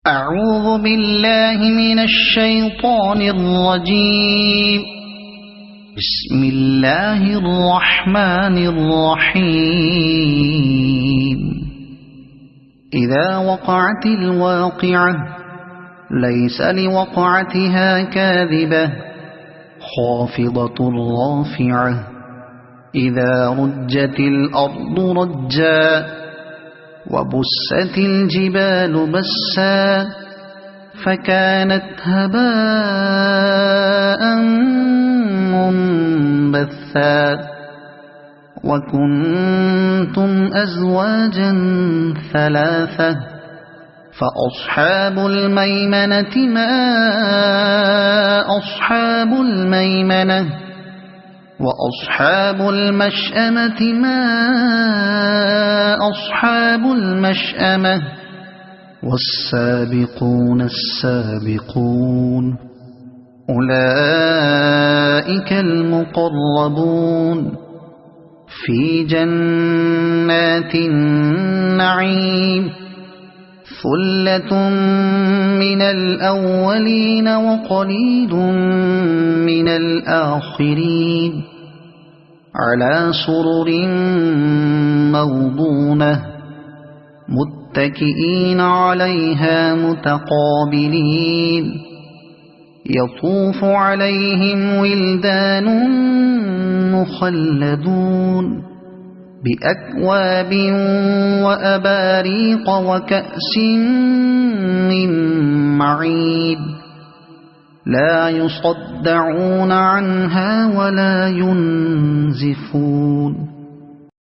أعوذ بالله من الشيطان الرجيم. بسم الله الرحمن الرحيم. إذا وقعت الواقعة ليس لوقعتها كاذبة خافضة رافعة إذا رجت الأرض رجا وبست الجبال بسا فكانت هباء منبثا وكنتم أزواجا ثلاثة فأصحاب الميمنة ما أصحاب الميمنة وأصحاب المشأمة ما أصحاب المشأمة والسابقون السابقون أولئك المقربون في جنات النعيم ثلة من الأولين وقليل من الآخرين على سرر موضونة متكئين عليها متقابلين يطوف عليهم ولدان مخلدون بأكواب وأباريق وكأس من معين لا يصدعون عنها ولا ينزفون